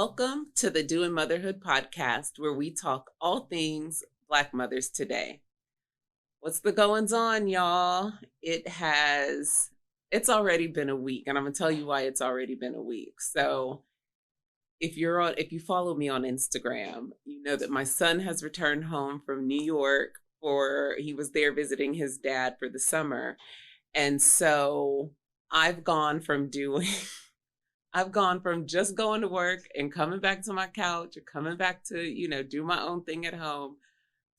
Welcome to the Doing Motherhood podcast, where we talk all things Black mothers today. What's the goings on, y'all? It's already been a week, and I'm gonna tell you why it's already been a week. So if you follow me on Instagram, you know that my son has returned home from New York he was there visiting his dad for the summer. And so I've gone from just going to work and coming back to my couch or coming back to, do my own thing at home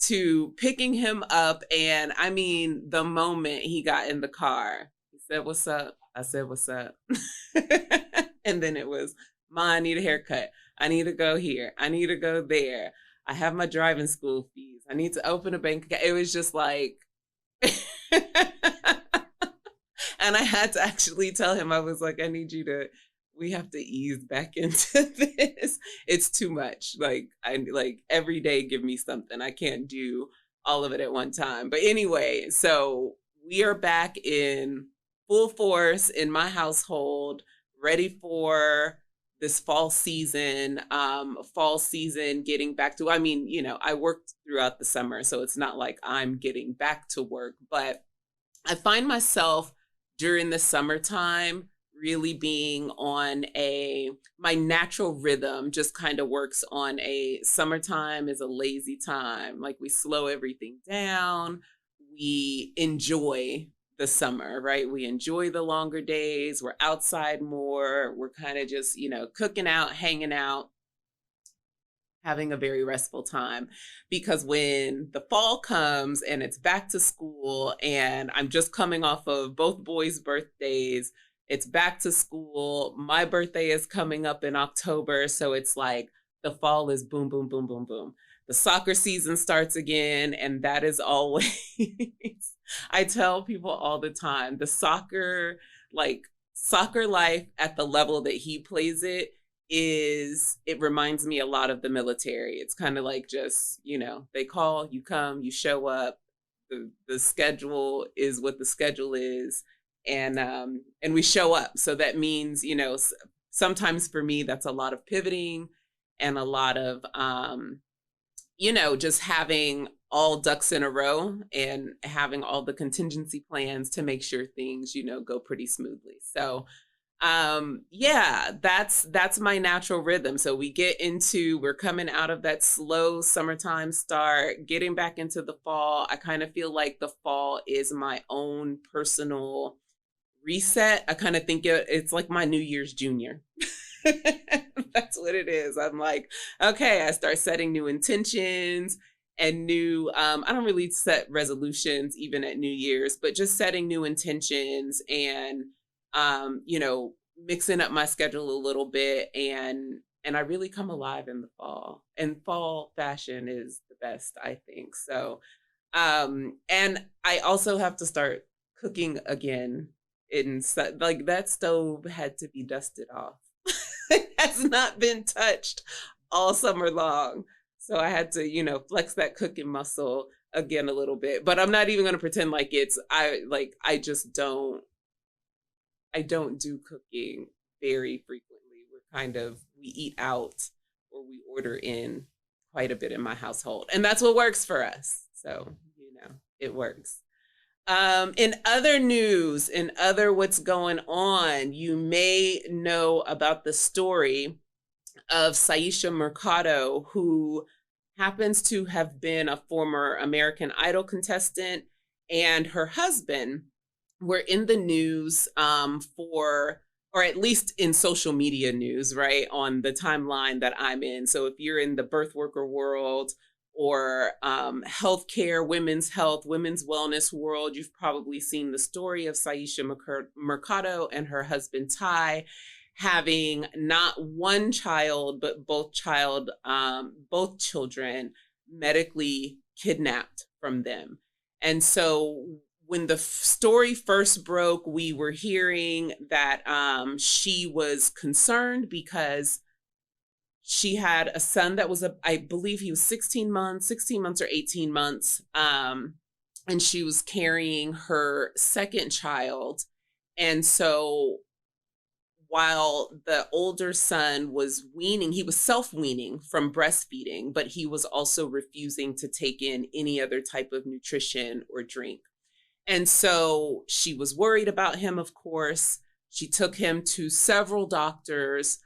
to picking him up. And I mean, the moment he got in the car, he said, "What's up?" I said, "What's up?" And then it was, "Ma, I need a haircut. I need to go here. I need to go there. I have my driving school fees. I need to open a bank account." It was just like, and I had to actually tell him, I was like, we have to ease back into this. It's too much. Like every day give me something. I can't do all of it at one time. But anyway, so we are back in full force in my household, ready for this fall season, getting back to, I worked throughout the summer, so it's not like I'm getting back to work, but I find myself during the summertime really being on my natural rhythm just kind of works on summertime is a lazy time. Like, we slow everything down. We enjoy the summer, right? We enjoy the longer days. We're outside more. We're kind of just, cooking out, hanging out, having a very restful time. Because when the fall comes and it's back to school, and I'm just coming off of both boys' birthdays, it's back to school. My birthday is coming up in October. So it's like the fall is boom, boom, boom, boom, boom. The soccer season starts again. And that is always, I tell people all the time, the soccer life at the level that he plays it reminds me a lot of the military. It's kind of like just, they call, you come, you show up. The schedule is what the schedule is. And we show up. So that means, sometimes for me, that's a lot of pivoting and a lot of, just having all ducks in a row and having all the contingency plans to make sure things, go pretty smoothly. So, that's my natural rhythm. So we're coming out of that slow summertime start, getting back into the fall. I kind of feel like the fall is my own personal reset. I kind of think it's like my New Year's Junior. That's what it is. I'm like, okay, I start setting new intentions and I don't really set resolutions even at New Year's, but just setting new intentions and, mixing up my schedule a little bit. And I really come alive in the fall, and fall fashion is the best, I think. So, and I also have to start cooking again. Like, that stove had to be dusted off. It has not been touched all summer long. So I had to, flex that cooking muscle again a little bit. But I'm not even going to pretend like I don't do cooking very frequently. We eat out or we order in quite a bit in my household. And that's what works for us. So, it works. In other news, in other what's going on, you may know about the story of Syesha Mercado, who happens to have been a former American Idol contestant, and her husband were in the news or at least in social media news, right, on the timeline that I'm in. So if you're in the birth worker world or healthcare, women's health, women's wellness world, you've probably seen the story of Syesha Mercado and her husband, Ty, having not one child, but both children medically kidnapped from them. And so when the story first broke, we were hearing that she was concerned because she had a son that was, I believe he was 16 months or 18 months. And she was carrying her second child. And so while the older son was weaning, he was self-weaning from breastfeeding, but he was also refusing to take in any other type of nutrition or drink. And so she was worried about him, of course. She took him to several doctors.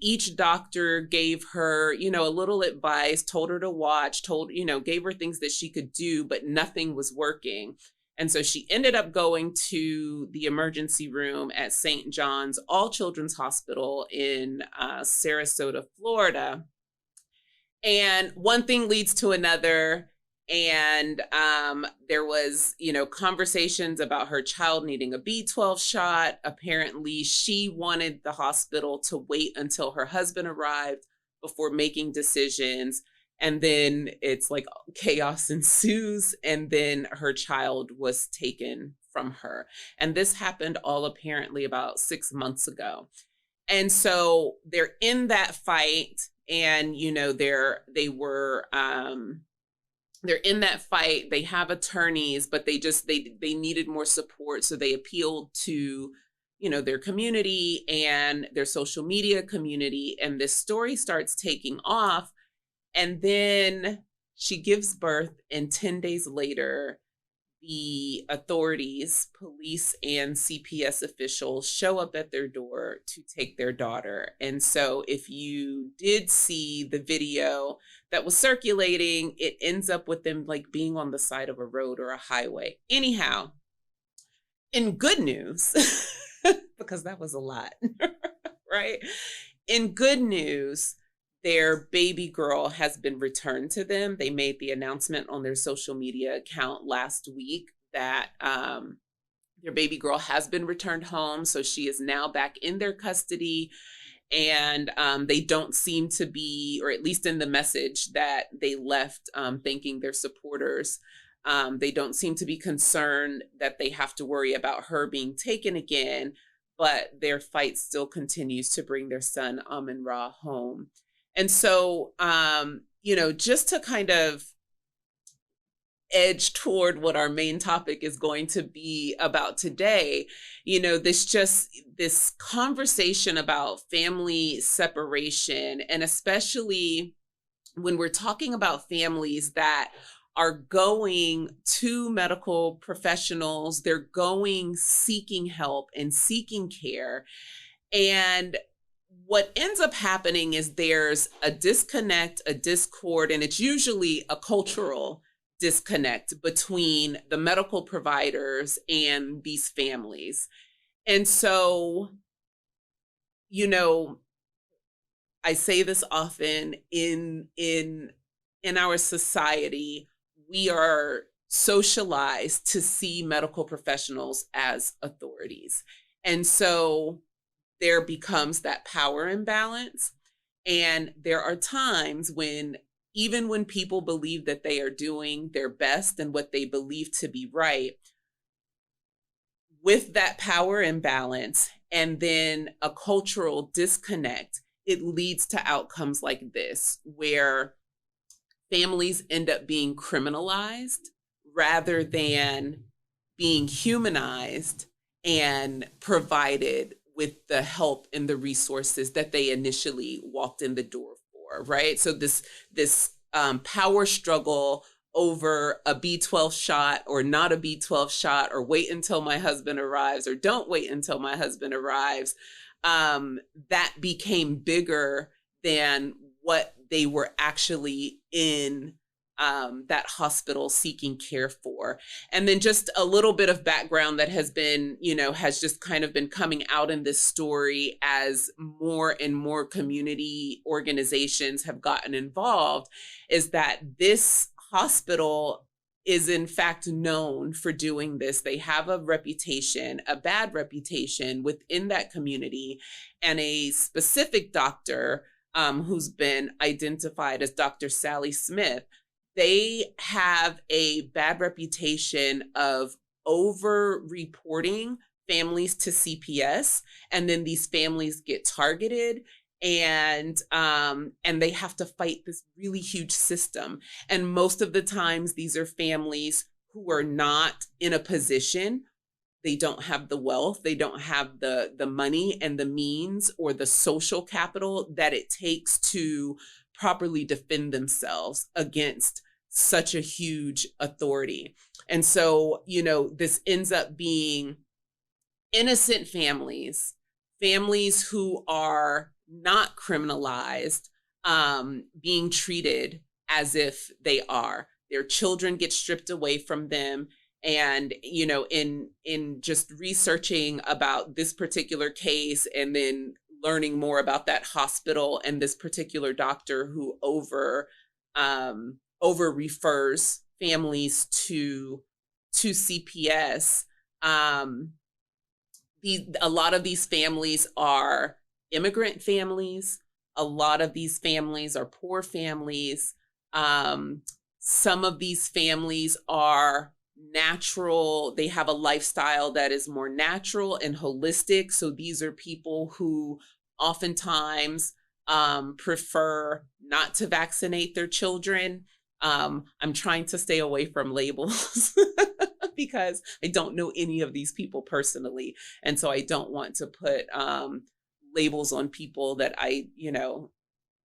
Each doctor gave her, you know, a little advice, told her to watch, gave her things that she could do, but nothing was working. And so she ended up going to the emergency room at St. John's All Children's Hospital in Sarasota, Florida. And one thing leads to another. And there was, you know, conversations about her child needing a B12 shot. Apparently, she wanted the hospital to wait until her husband arrived before making decisions. And then it's like chaos ensues, and then her child was taken from her. And this happened all apparently about 6 months ago. And so they're in that fight, and, you know, they're in that fight. They have attorneys, but they needed more support. So they appealed to, you know, their community and their social media community. And this story starts taking off. And then she gives birth, and 10 days later, the authorities, police and CPS officials, show up at their door to take their daughter. And so if you did see the video that was circulating, it ends up with them like being on the side of a road or a highway. Anyhow, in good news, because that was a lot, right? In good news, their baby girl has been returned to them. They made the announcement on their social media account last week that their baby girl has been returned home. So she is now back in their custody. And they don't seem to be, or at least in the message that they left thanking their supporters, they don't seem to be concerned that they have to worry about her being taken again. But their fight still continues to bring their son, Amin-Ra, home. And so, you know, just to kind of edge toward what our main topic is going to be about today, you know, this conversation about family separation, and especially when we're talking about families that are going to medical professionals, they're going seeking help and seeking care. And what ends up happening is there's a disconnect, a discord, and it's usually a cultural disconnect between the medical providers and these families. And so, you know, I say this often, in our society, we are socialized to see medical professionals as authorities. And so there becomes that power imbalance. And there are times when, even when people believe that they are doing their best and what they believe to be right, with that power imbalance and then a cultural disconnect, it leads to outcomes like this, where families end up being criminalized rather than being humanized and provided with the help and the resources that they initially walked in the door for, right? So this power struggle over a B12 shot or not a B12 shot, or wait until my husband arrives or don't wait until my husband arrives, that became bigger than what they were actually in that hospital seeking care for. And then just a little bit of background that has been, you know, has just kind of been coming out in this story as more and more community organizations have gotten involved, is that this hospital is in fact known for doing this. They have a reputation, a bad reputation within that community, and a specific doctor who's been identified as Dr. Sally Smith. They have a bad reputation of over-reporting families to CPS, and then these families get targeted, and they have to fight this really huge system. And most of the times, these are families who are not in a position they don't have the wealth, they don't have the money and the means or the social capital that it takes to properly defend themselves against such a huge authority. And so, this ends up being innocent families, families who are not criminalized, being treated as if they are. Their children get stripped away from them. And, in just researching about this particular case and then learning more about that hospital and this particular doctor who over refers families to CPS, a lot of these families are immigrant families. A lot of these families are poor families. Some of these families are natural. They have a lifestyle that is more natural and holistic. So these are people who oftentimes prefer not to vaccinate their children. I'm trying to stay away from labels because I don't know any of these people personally. And so I don't want to put labels on people that I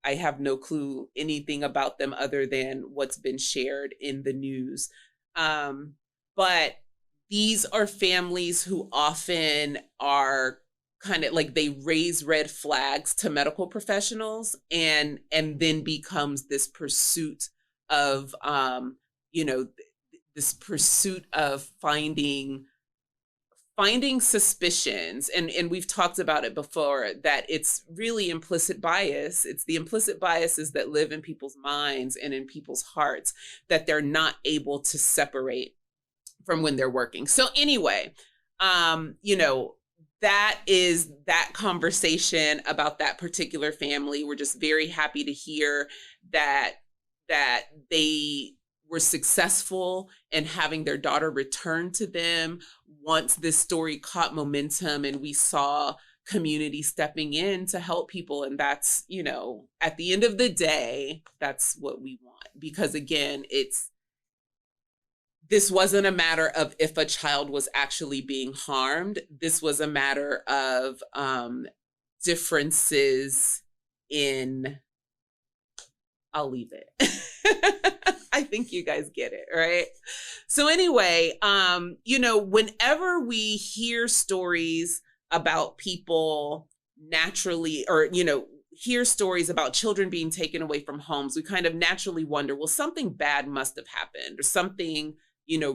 have no clue anything about them other than what's been shared in the news. But these are families who often are kind of like they raise red flags to medical professionals and then becomes this pursuit of, this pursuit of finding suspicions. And we've talked about it before, that it's really implicit bias. It's the implicit biases that live in people's minds and in people's hearts that they're not able to separate from when they're working. So anyway, that is that conversation about that particular family. We're just very happy to hear that they were successful in having their daughter return to them once this story caught momentum and we saw community stepping in to help people. And that's, at the end of the day, that's what we want. Because again, this wasn't a matter of if a child was actually being harmed. This was a matter of differences in, I'll leave it. I think you guys get it, right? So anyway, whenever we hear stories about people naturally, or, hear stories about children being taken away from homes, we kind of naturally wonder, well, something bad must have happened, or something,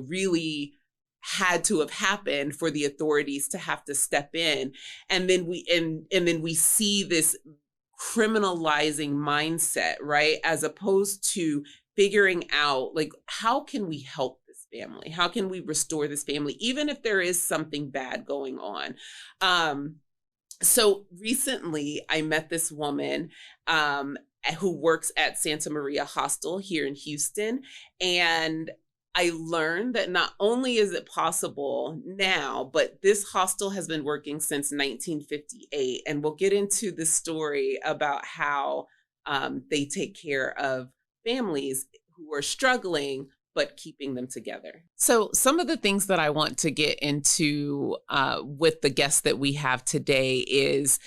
really had to have happened for the authorities to have to step in. And then we see this criminalizing mindset, right? As opposed to figuring out, like, how can we help this family? How can we restore this family, even if there is something bad going on? So recently I met this woman who works at Santa Maria Hostel here in Houston. And I learned that not only is it possible now, but this hostel has been working since 1958. And we'll get into the story about how they take care of families who are struggling, but keeping them together. So some of the things that I want to get into with the guests that we have today is,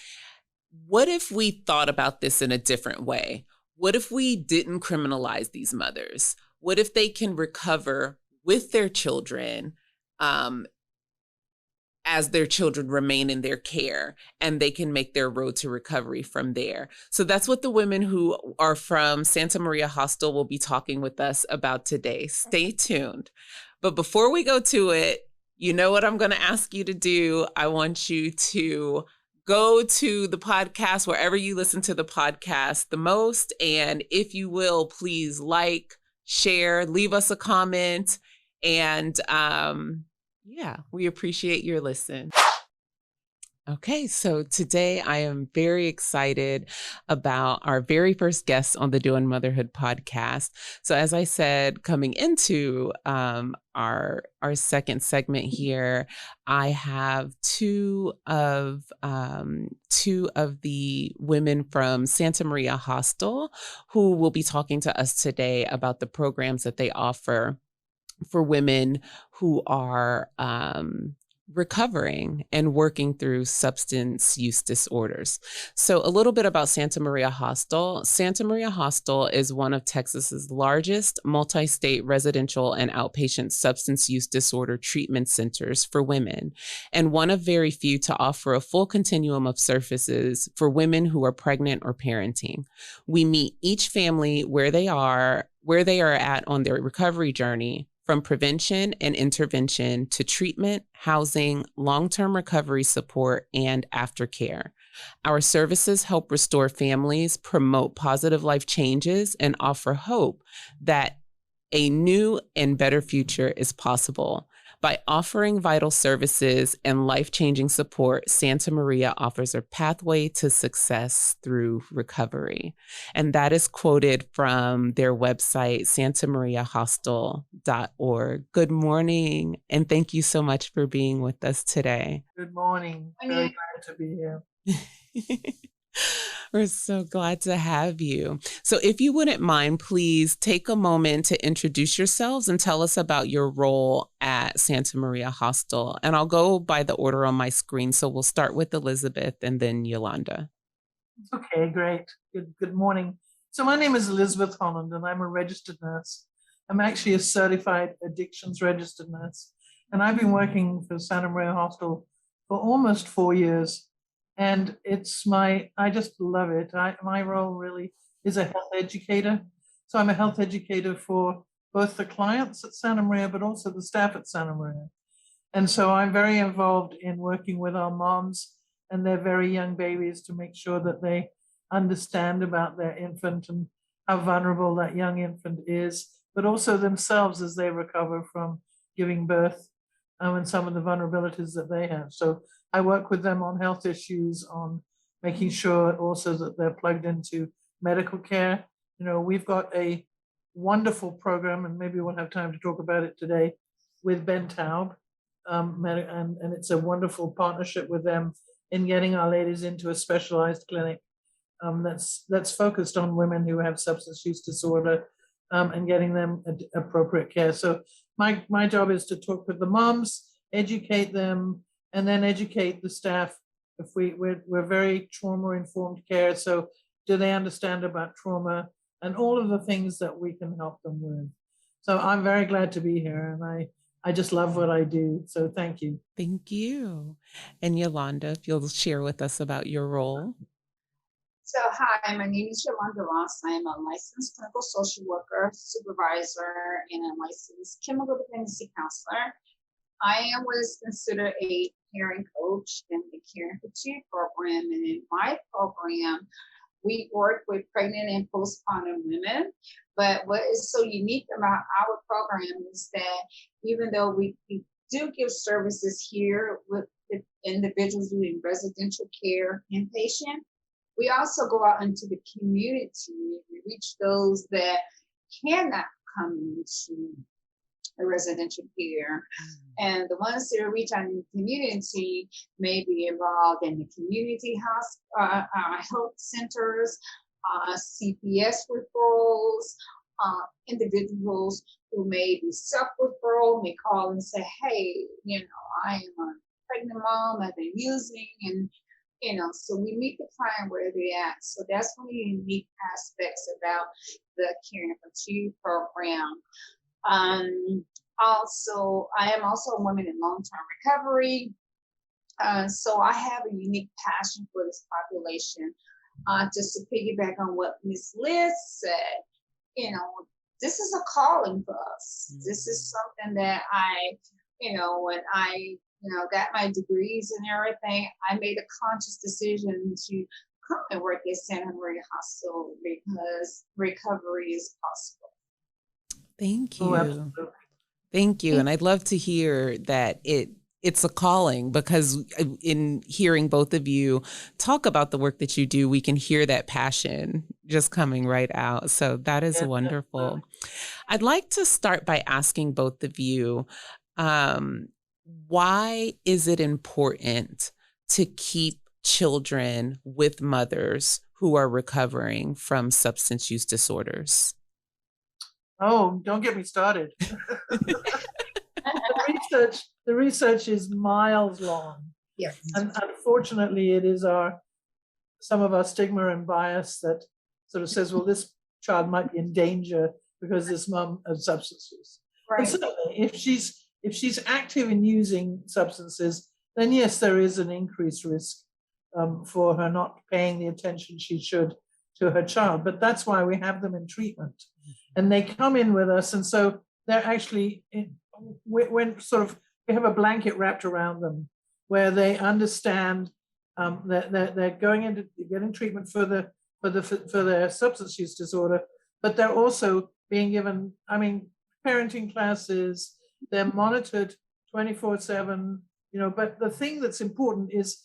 what if we thought about this in a different way? What if we didn't criminalize these mothers? What if they can recover with their children as their children remain in their care, and they can make their road to recovery from there? So that's what the women who are from Santa Maria Hostel will be talking with us about today. Stay tuned. But before we go to it, you know what I'm going to ask you to do? I want you to go to the podcast, wherever you listen to the podcast the most. And if you will, please like, share, leave us a comment. And we appreciate your listen. Okay, so today I am very excited about our very first guest on the Doing Motherhood podcast. So as I said, coming into our second segment here, I have two of the women from Santa Maria Hostel who will be talking to us today about the programs that they offer for women who are recovering and working through substance use disorders. So a little bit about Santa Maria Hostel. Santa Maria Hostel is one of Texas's largest multi-state residential and outpatient substance use disorder treatment centers for women, and one of very few to offer a full continuum of services for women who are pregnant or parenting. We meet each family where they are at on their recovery journey, from prevention and intervention to treatment, housing, long-term recovery support, and aftercare. Our services help restore families, promote positive life changes, and offer hope that a new and better future is possible. By offering vital services and life-changing support, Santa Maria offers a pathway to success through recovery. And that is quoted from their website, santamariahostel.org. Good morning, and thank you so much for being with us today. Good morning. Very glad to be here. We're so glad to have you. So if you wouldn't mind, please take a moment to introduce yourselves and tell us about your role at Santa Maria Hostel. And I'll go by the order on my screen. So we'll start with Elizabeth and then Yolanda. Okay, great. Good morning. So my name is Elizabeth Holland, and I'm a registered nurse. I'm actually a certified addictions registered nurse. And I've been working for Santa Maria Hostel for almost 4 years. And I just love it. My role really is a health educator. So I'm a health educator for both the clients at Santa Maria, but also the staff at Santa Maria. And so I'm very involved in working with our moms and their very young babies to make sure that they understand about their infant and how vulnerable that young infant is, but also themselves as they recover from giving birth and some of the vulnerabilities that they have. So I work with them on health issues, on making sure also that they're plugged into medical care. We've got a wonderful program, and maybe we'll have time to talk about it today, with Ben Taub. And it's a wonderful partnership with them in getting our ladies into a specialized clinic that's focused on women who have substance use disorder and getting them appropriate care. So my job is to talk with the moms, educate them, and then educate the staff. If we're very trauma-informed care, so do they understand about trauma and all of the things that we can help them with? So I'm very glad to be here, and I just love what I do. So thank you. Thank you. And Yolanda, if you'll share with us about your role. So hi, my name is Yolanda Ross. I am a licensed clinical social worker, supervisor, and a licensed chemical dependency counselor. I was considered a caring coach in the Caring for Two program, and in my program, we work with pregnant and postpartum women. But what is so unique about our program is that even though we do give services here with individuals doing residential care inpatient, we also go out into the community and reach those that cannot come into the residential care. And the ones that reach out in the community may be involved in the community health centers, CPS referrals, individuals who may be self-referral may call and say, hey, I am a pregnant mom, I've been using, and so we meet the client where they're at. So that's one of the unique aspects about the Caring for Two program. Also, I am also a woman in long-term recovery. So I have a unique passion for this population. Just to piggyback on what Ms. Lis said, this is a calling for us. This is something that when I got my degrees and everything, I made a conscious decision to come and work at Santa Maria Hostel because recovery is possible. Thank you. Thank you. And I'd love to hear that it's a calling, because in hearing both of you talk about the work that you do, we can hear that passion just coming right out. So that is wonderful. I'd like to start by asking both of you, why is it important to keep children with mothers who are recovering from substance use disorders? Oh, don't get me started. The research is miles long. Yes. And unfortunately, it is some of our stigma and bias that sort of says, well, this child might be in danger because this mom has substance use. Right. And certainly, if she's active in using substances, then yes, there is an increased risk for her not paying the attention she should to her child. But that's why we have them in treatment, and they come in with us, and so they're actually when sort of we have a blanket wrapped around them where they understand that they're going into getting treatment for their substance use disorder, but they're also being given, parenting classes. They're monitored 24/7. But the thing that's important is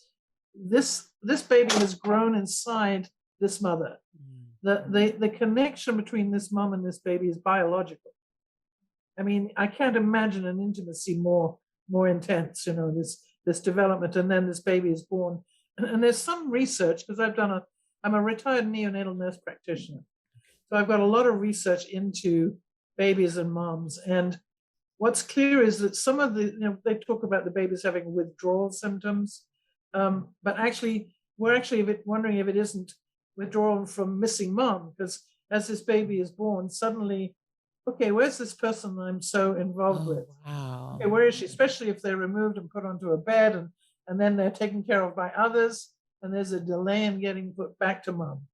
this baby has grown inside this mother. The connection between this mom and this baby is biological. I can't imagine an intimacy more intense, this development, and then this baby is born. And there's some research, because I'm a retired neonatal nurse practitioner. So I've got a lot of research into babies and moms. And what's clear is that some of they talk about the babies having withdrawal symptoms, but actually, we're wondering if it isn't withdrawal from missing mom, because as this baby is born, suddenly, okay, where's this person I'm so involved with? Wow. Okay, where is she? Especially if they're removed and put onto a bed, and then they're taken care of by others, and there's a delay in getting put back to mom.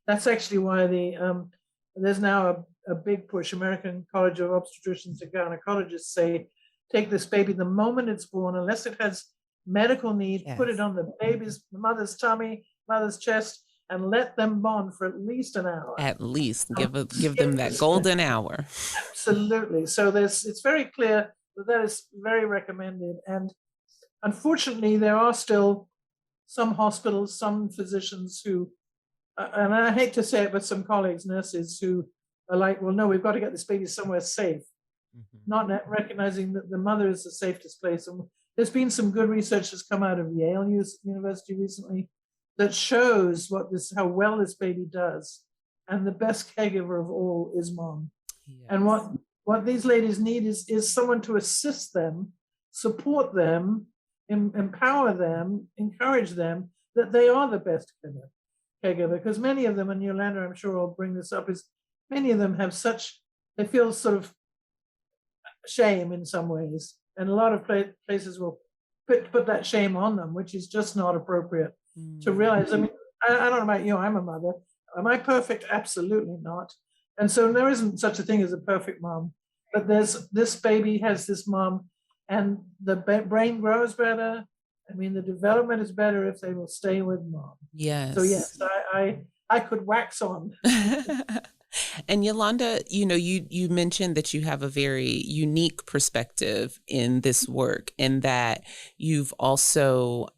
That's actually why there's now a big push. American College of Obstetricians and Gynecologists say, take this baby the moment it's born, unless it has medical need, Yes. put it on the mother's tummy, mother's chest, and let them bond for at least an hour. At least give them that golden hour. Absolutely. So it's very clear that is very recommended. And unfortunately, there are still some hospitals, some physicians who, and I hate to say it, but some colleagues, nurses, who are like, well, no, we've got to get this baby somewhere safe, not recognizing that the mother is the safest place. And there's been some good research that's come out of Yale University recently that shows how well this baby does. And the best caregiver of all is mom. Yes. And what these ladies need is someone to assist them, support them, empower them, encourage them that they are the best caregiver. Because many of them, and Yolanda, I'm sure will bring this up, is many of them they feel sort of shame in some ways. And a lot of places will put that shame on them, which is just not appropriate to realize. I don't know about you, I'm a mother. Am I perfect? Absolutely not. And so there isn't such a thing as a perfect mom, but this baby has this mom, and the brain grows better. The development is better if they will stay with mom. Yes. So yes, I could wax on. And Yolanda, you mentioned that you have a very unique perspective in this work, and that you've also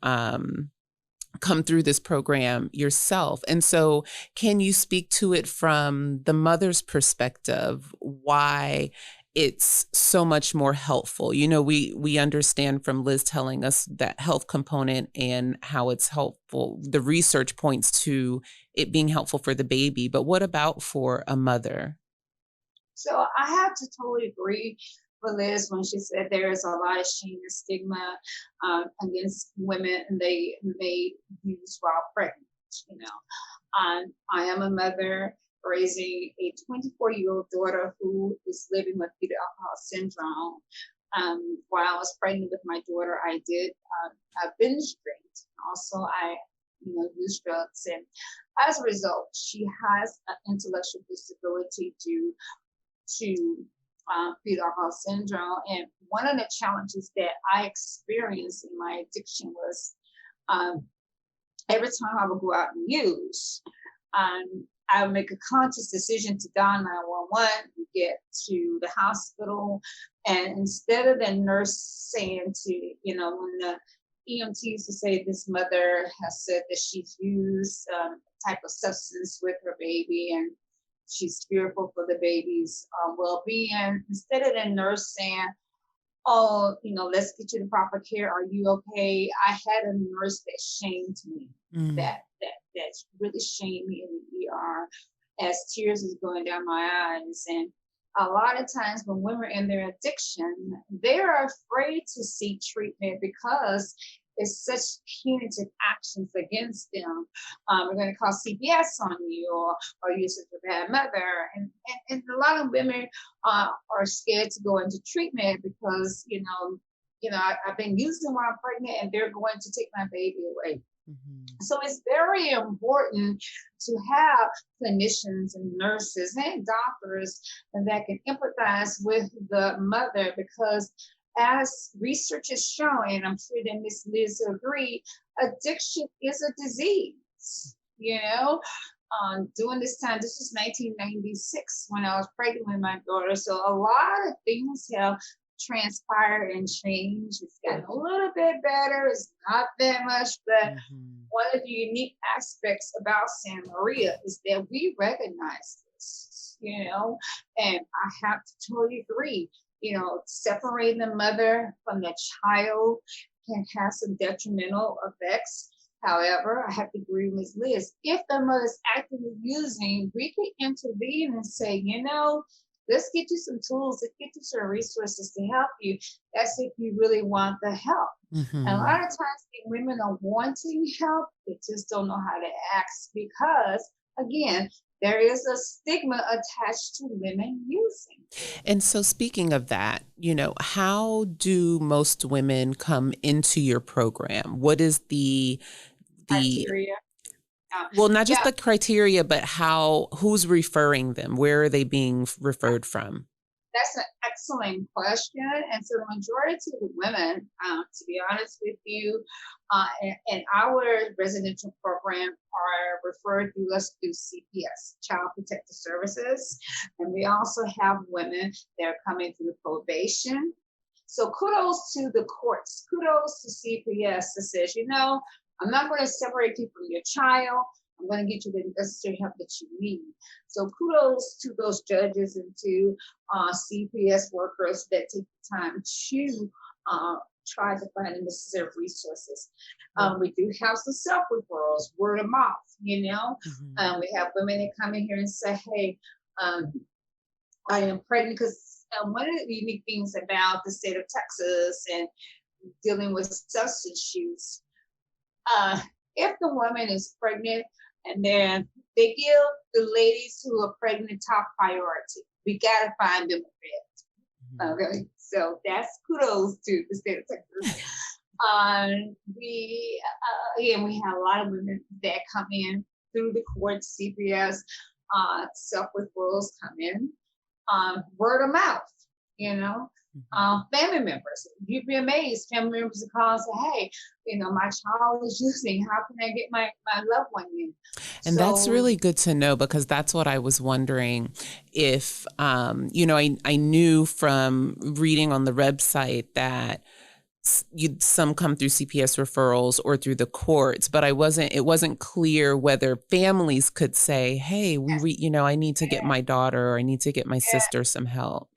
come through this program yourself. And so can you speak to it from the mother's perspective, why it's so much more helpful? We understand from Liz telling us that health component and how it's helpful. The research points to it being helpful for the baby, but what about for a mother? So I have to totally agree with Liz when she said there is a lot of shame and stigma against women, and they may use while pregnant. I am a mother raising a 24-year-old daughter who is living with fetal alcohol syndrome. While I was pregnant with my daughter, I did a binge drink. Also, I used drugs, and as a result, she has an intellectual disability due to fetal alcohol syndrome. And one of the challenges that I experienced in my addiction was every time I would go out and use, I would make a conscious decision to dial 911, get to the hospital, and instead of the nurse saying when the EMTs to say this mother has said that she's used a type of substance with her baby and she's fearful for the baby's well-being, instead of the nurse saying, oh, let's get you the proper care, are you okay? I had a nurse that shamed me, that really shamed me in the ER as tears was going down my eyes. And a lot of times when women are in their addiction, they're afraid to seek treatment because it's such punitive actions against them. We're going to call CPS on you, or you're such a bad mother. And a lot of women are scared to go into treatment because, I've been using while I'm pregnant and they're going to take my baby away. So it's very important to have clinicians and nurses and doctors that can empathize with the mother, because as research has shown, and I'm sure that Miss Liz will agree, addiction is a disease. During this time, this was 1996 when I was pregnant with my daughter. So a lot of things have transpired and changed. It's gotten a little bit better. It's not that much, but one of the unique aspects about Santa Maria is that we recognize this, and I have to totally agree. Separating the mother from the child can have some detrimental effects. However, I have to agree with Ms. Liz. If the mother's actively using, we can intervene and say, let's get you some tools, let's get you some resources to help you. That's if you really want the help. And a lot of times women are wanting help, they just don't know how to ask because, again, there is a stigma attached to women using. And so speaking of that, how do most women come into your program? What is the criteria? Well, not just the criteria, but who's referring them? Where are they being referred from? That's an excellent question. And so the majority of the women, to be honest with you, in our residential program are referred to us through CPS, Child Protective Services. And we also have women that are coming through probation. So kudos to the courts, kudos to CPS that says, I'm not going to separate you from your child. I'm going to get you the necessary help that you need. So kudos to those judges and to CPS workers that take the time to try to find the necessary resources. We do have some self-referrals, word of mouth, we have women that come in here and say, hey, I am pregnant, because one of the unique things about the state of Texas and dealing with substance use, if the woman is pregnant, and then they give the ladies who are pregnant top priority. We gotta find them a bed. Okay, so that's kudos to the state of Texas. We have a lot of women that come in through the courts, CPS, self-referrals come in, word of mouth, family members. You'd be amazed. Family members will call and say, hey, my child is using. How can I get my loved one in? And that's really good to know, because that's what I was wondering if, I knew from reading on the website that some come through CPS referrals or through the courts, but it wasn't clear whether families could say, hey, I need to get my daughter, or I need to get my sister some help.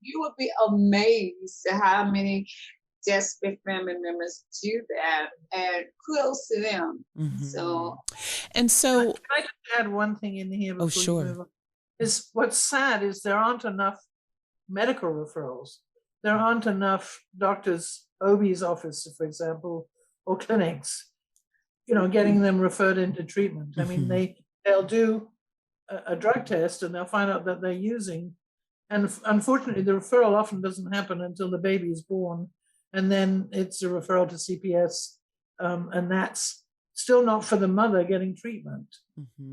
You would be amazed at how many desperate family members do that, and kudos to them. So can I just add one thing in here before sure. you move on? Is what's sad is there aren't enough medical referrals. There aren't enough doctors, OB's office, for example, or clinics, getting them referred into treatment. I mean, they'll do a drug test and they'll find out that they're using. And unfortunately, the referral often doesn't happen until the baby is born. And then it's a referral to CPS. And that's still not for the mother getting treatment.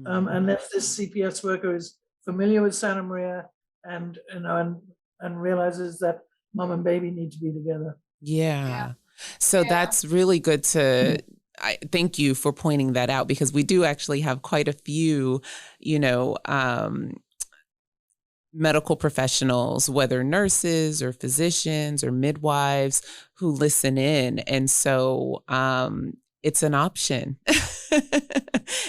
Unless this CPS worker is familiar with Santa Maria and realizes that mom and baby need to be together. Yeah. So that's really good to, I thank you for pointing that out, because we do actually have quite a few, medical professionals, whether nurses or physicians or midwives, who listen in. And so it's an option.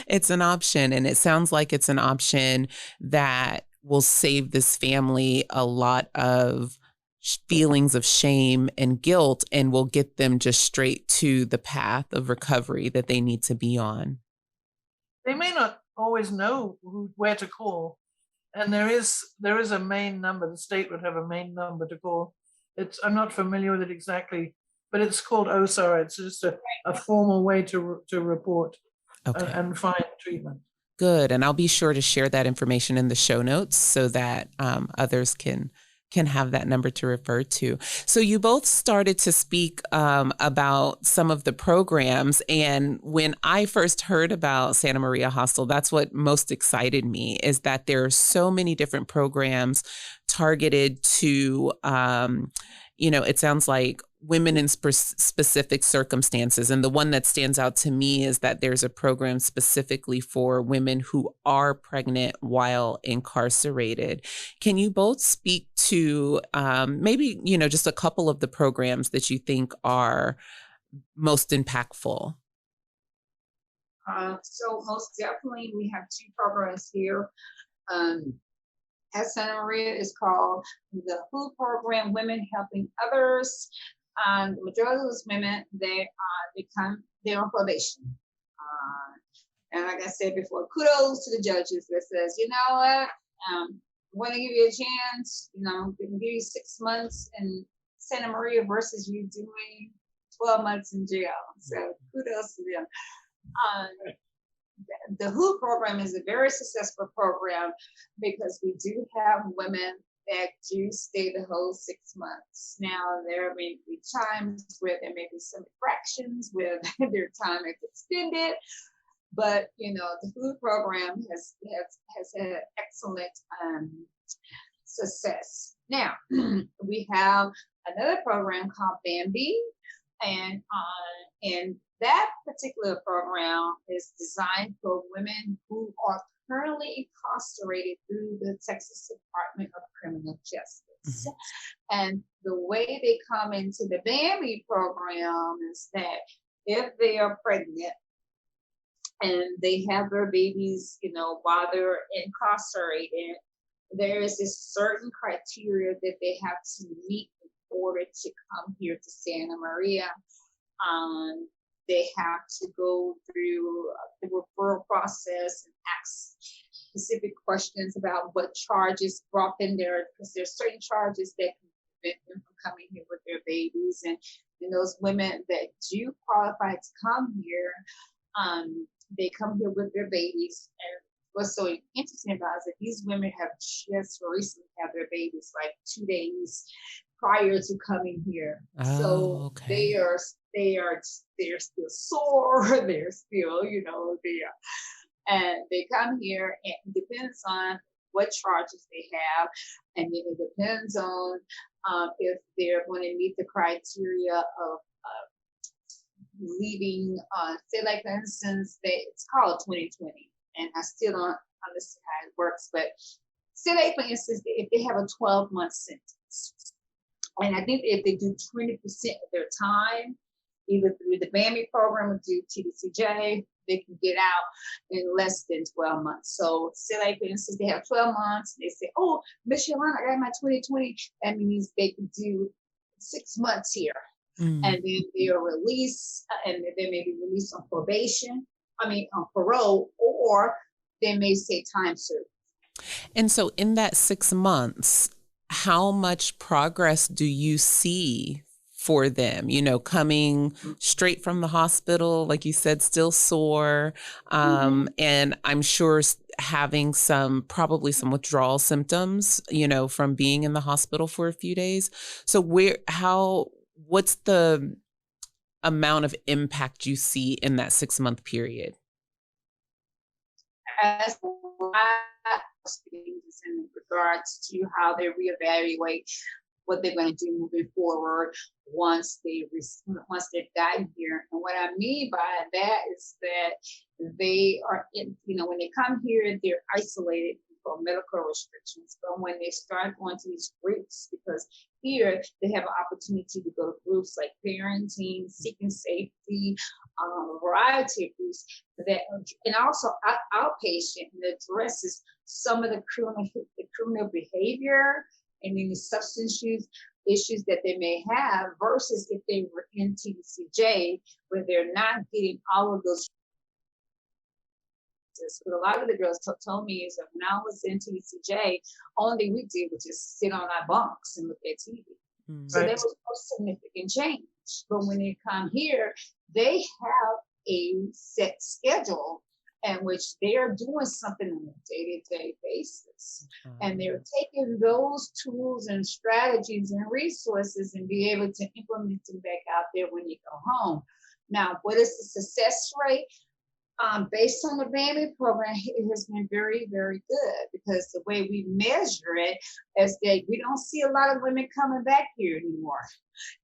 It's an option. And it sounds like it's an option that will save this family a lot of feelings of shame and guilt, and will get them just straight to the path of recovery that they need to be on. They may not always know where to call. And there is a main number. The state would have a main number to call. I'm not familiar with it exactly, but it's called OSAR. It's just a formal way to report and find treatment. Good. And I'll be sure to share that information in the show notes so that others can have that number to refer to. So you both started to speak about some of the programs. And when I first heard about Santa Maria Hostel, that's what most excited me, is that there are so many different programs targeted to, it sounds like women in specific circumstances. And the one that stands out to me is that there's a program specifically for women who are pregnant while incarcerated. Can you both speak to maybe, just a couple of the programs that you think are most impactful? So most definitely we have two programs here. At Santa Maria is called the Food Program, Women Helping Others. The majority of those women, they're on probation. And like I said before, kudos to the judges that says, you know what, I want to give you a chance, we can give you 6 months in Santa Maria versus you doing 12 months in jail. So kudos to them. The WHO program is a very successful program because we do have women that do stay the whole 6 months. Now, there may be times where there may be some infractions where their time is extended, but the food program has had excellent success. Now, we have another program called Bambi, and that particular program is designed for women who are currently incarcerated through the Texas Department of Criminal Justice. Mm-hmm. And the way they come into the Bambi program is that if they are pregnant and they have their babies, while they're incarcerated, there is a certain criteria that they have to meet in order to come here to Santa Maria. They have to go through the referral process and ask specific questions about what charges brought them there, because there's certain charges that can prevent them from coming here with their babies. And those women that do qualify to come here, they come here with their babies. And what's so interesting about it is that these women have just recently had their babies, like 2 days prior to coming here. They're still sore, they're still, and they come here, and it depends on what charges they have, and then it depends on if they're going to meet the criteria of leaving, say like for instance, it's called 2020, and I still don't understand how it works, but say like for instance, if they have a 12-month sentence, and I think if they do 20% of their time, either through the Bambi program or through TDCJ, they can get out in less than 12 months. So say like for instance, they have 12 months, they say, oh, Miss Yolanda, I got my 2020. That means they can do 6 months here. Mm-hmm. And then they are released, and they may be released on on parole, or they may say time served. And so in that 6 months, how much progress do you see for them, coming straight from the hospital, like you said, still sore, and I'm sure having probably some withdrawal symptoms, from being in the hospital for a few days. So what's the amount of impact you see in that 6-month period? As in regards to how they reevaluate what they're going to do moving forward once they've gotten here. And what I mean by that is that they are when they come here, they're isolated for medical restrictions. But when they start going to these groups, because here they have an opportunity to go to groups like parenting, seeking safety, a variety of groups and also outpatient, that addresses some of the criminal behavior and any substance use issues that they may have, versus if they were in TDCJ, where they're not getting all of those services. But a lot of the girls told me is that when I was in TCJ, only thing we did was just sit on our bunks and look at TV. So there was no significant change. But when they come here, they have a set schedule in which they are doing something on a day-to-day basis. And they're taking those tools and strategies and resources and be able to implement them back out there when you go home. Now, what is the success rate? Based on the BAMI program, it has been very, very good, because the way we measure it is that we don't see a lot of women coming back here anymore.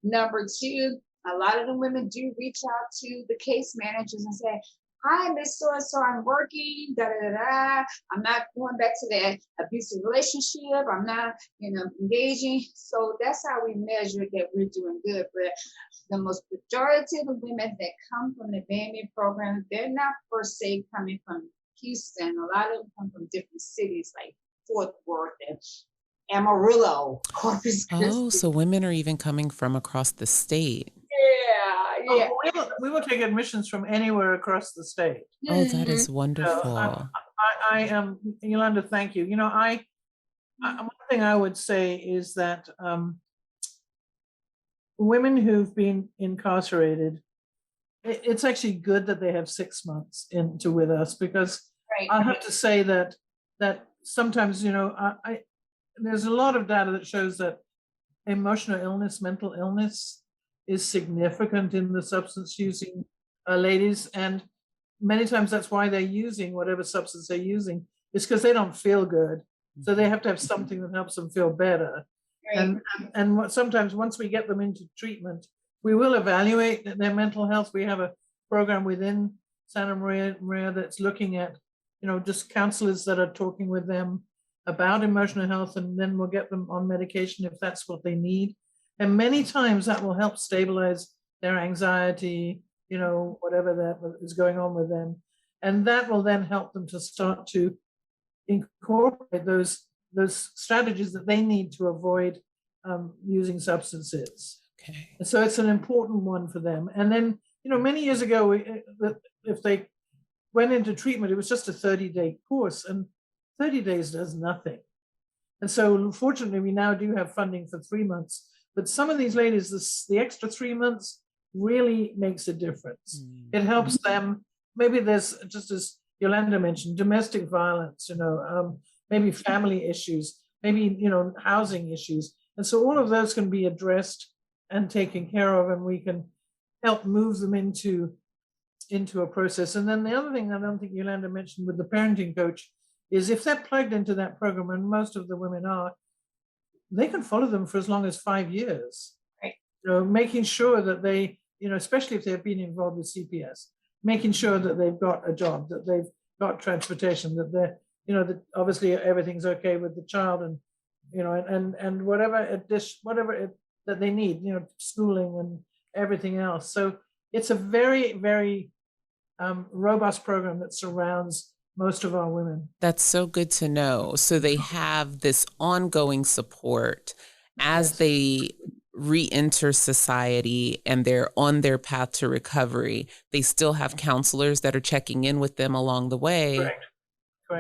Number two, a lot of the women do reach out to the case managers and say, hi, Miss So-and-so, I'm working, da-da-da-da. I'm not going back to that abusive relationship. I'm not, engaging. So that's how we measure that we're doing good. But the most majority of the women that come from the BAMI program, they're not per se coming from Houston. A lot of them come from different cities like Fort Worth and Amarillo, Corpus Christi. Oh, so women are even coming from across the state. Yeah. Oh, we will take admissions from anywhere across the state. Oh, that is wonderful. So I am, Yolanda, thank you. One thing I would say is that women who've been incarcerated, it's actually good that they have 6 months with us, because I have to say that sometimes, there's a lot of data that shows that emotional illness, mental illness is significant in the substance using ladies. And many times that's why they're using whatever substance they're using, is because they don't feel good. So they have to have something that helps them feel better. And sometimes once we get them into treatment, we will evaluate their mental health. We have a program within Santa Maria that's looking at, just counselors that are talking with them about emotional health, and then we'll get them on medication if that's what they need. And many times that will help stabilize their anxiety, whatever that is going on with them. And that will then help them to start to incorporate those strategies that they need to avoid using substances. Okay. And so it's an important one for them. And then, many years ago, if they went into treatment, it was just a 30-day course, and 30 days does nothing. And so fortunately, we now do have funding for 3 months. But some of these ladies, the extra 3 months really makes a difference. It helps them. Maybe there's, just as Yolanda mentioned, domestic violence, maybe family issues, maybe, housing issues. And so all of those can be addressed and taken care of, and we can help move them into a process. And then the other thing I don't think Yolanda mentioned with the parenting coach is, if they're plugged into that program, and most of the women are, they can follow them for as long as 5 years. Right. Making sure that they, especially if they've been involved with CPS, making sure that they've got a job, that they've got transportation, that they're, that obviously everything's okay with the child, and, and whatever that they need, schooling and everything else. So it's a very, very robust program that surrounds most of our women. That's so good to know. So they have this ongoing support as they re-enter society and they're on their path to recovery. They still have counselors that are checking in with them along the way. Correct.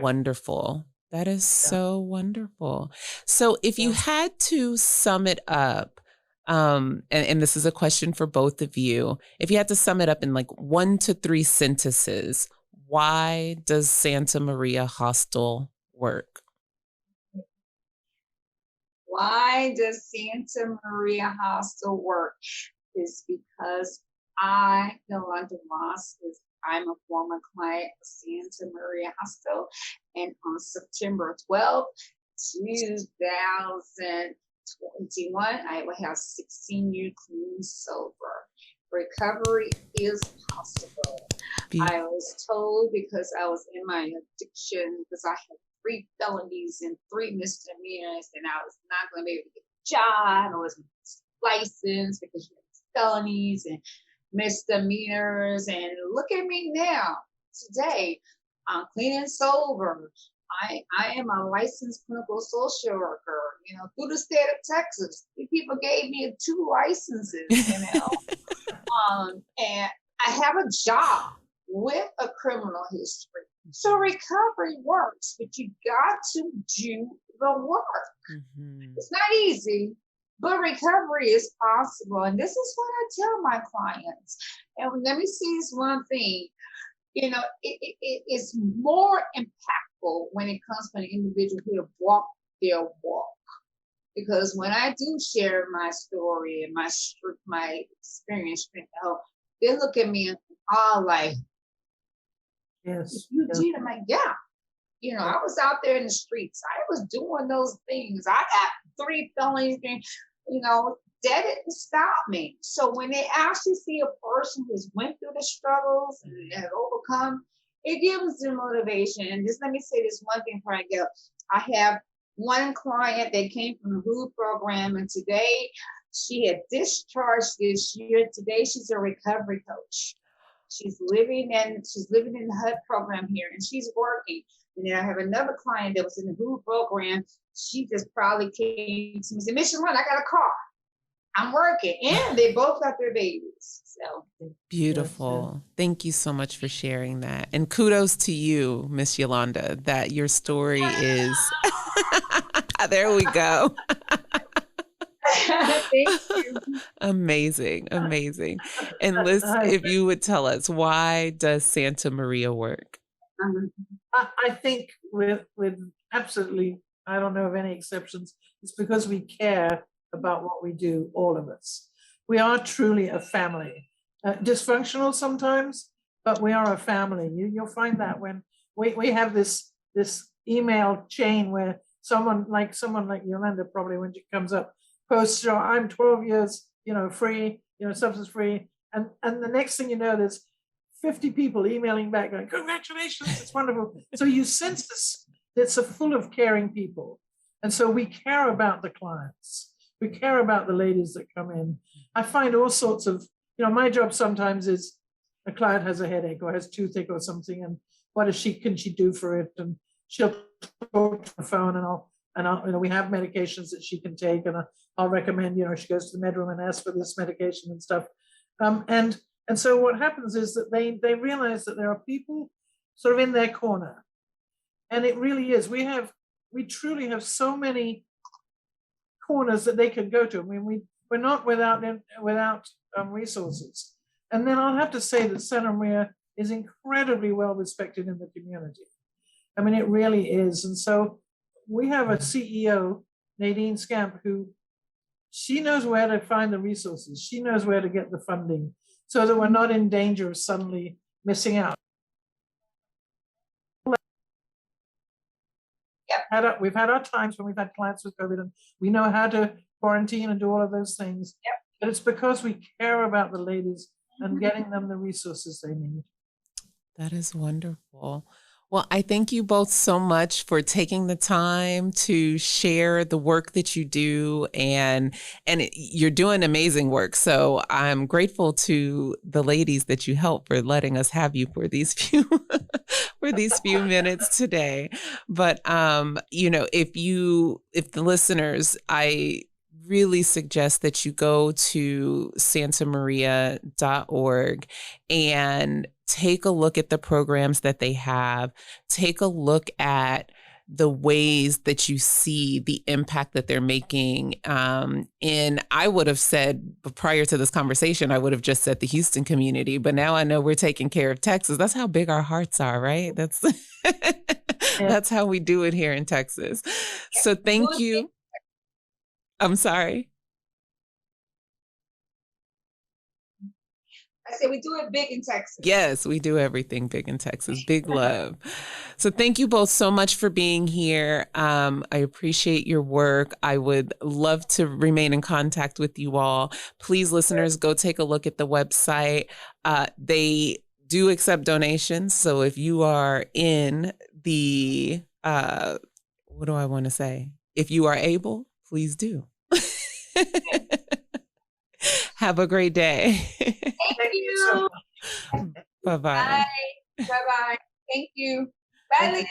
Wonderful. That is so wonderful. So if you had to sum it up, and this is a question for both of you, if you had to sum it up in like 1 to 3 sentences, why does Santa Maria Hostel work? Why does Santa Maria Hostel work? Is because I, Yolanda Ross, I'm a former client of Santa Maria Hostel, and on September 12th, 2021, I will have 16 years clean sober. Recovery is possible. I was told, because I was in my addiction, because I had 3 felonies and 3 misdemeanors, and I was not going to be able to get a job. I was licensed because you had felonies and misdemeanors. And look at me now. Today, I'm clean and sober. I am a licensed clinical social worker, through the state of Texas. People gave me 2 licenses, and I have a job with a criminal history. So recovery works, but you got to do the work. Mm-hmm. It's not easy, but recovery is possible. And this is what I tell my clients. And let me say this one thing. It's more impactful when it comes to an individual who have walked their walk. Because when I do share my story and my experience, they look at me all like, Yes. you did? I'm like, yeah. I was out there in the streets. I was doing those things. I got 3 felonies, that didn't stop me. So when they actually see a person who's went through the struggles and have overcome, it gives them motivation. And just let me say this one thing before I go. I have one client that came from the HOOD program, and today she had discharged this year. Today she's a recovery coach. She's living in the HUD program here, and she's working. And then I have another client that was in the HOOD program. She just probably came to me and said, Miss Yolanda, I got a car. I'm working. And they both got their babies. So beautiful. Thank you so much for sharing that. And kudos to you, Miss Yolanda, that your story is there we go. Thank you. Amazing. And Liz, if you would tell us, why does Santa Maria work? I think with absolutely, I don't know of any exceptions. It's because we care about what we do, all of us. We are truly a family. Dysfunctional sometimes, but we are a family. You'll find that when we have this email chain where someone like Yolanda, probably when she comes up, posts, I'm 12 years, free, substance free. And the next thing you know, there's 50 people emailing back going, congratulations, it's wonderful. So you sense this, it's full of caring people. And so we care about the clients. We care about the ladies that come in. I find all sorts of, my job sometimes is a client has a headache or has toothache or something, and what can she do for it? And she'll talk to the phone, and I'll we have medications that she can take, and I'll recommend, she goes to the med room and asks for this medication and stuff. And so what happens is that they realize that there are people sort of in their corner. And it really is. We truly have so many corners that they could go to. I mean, we're not without resources. And then I'll have to say that Santa Maria is incredibly well respected in the community. I mean, it really is. And so we have a CEO, Nadine Scamp, who she knows where to find the resources. She knows where to get the funding so that we're not in danger of suddenly missing out. We've had our times when we've had clients with COVID, and we know how to quarantine and do all of those things. Yep. But it's because we care about the ladies and getting them the resources they need. That is wonderful. Well, I thank you both so much for taking the time to share the work that you do, and you're doing amazing work. So I'm grateful to the ladies that you help for letting us have you for these few minutes today. But if the listeners, I really suggest that you go to santamaria.org and take a look at the programs that they have. Take a look at the ways that you see the impact that they're making. And I would have said, prior to this conversation, I would have just said the Houston community, but now I know we're taking care of Texas. That's how big our hearts are, right? That's that's how we do it here in Texas. So thank you. I'm sorry. I said we do it big in Texas. Yes, we do everything big in Texas. Big love. So thank you both so much for being here. I appreciate your work. I would love to remain in contact with you all. Please, listeners, go take a look at the website. They do accept donations. So if you are in the, what do I want to say? If you are able, please do. Have a great day. Thank you. Bye-bye. Bye. Bye-bye. Thank you. Bye, Liz.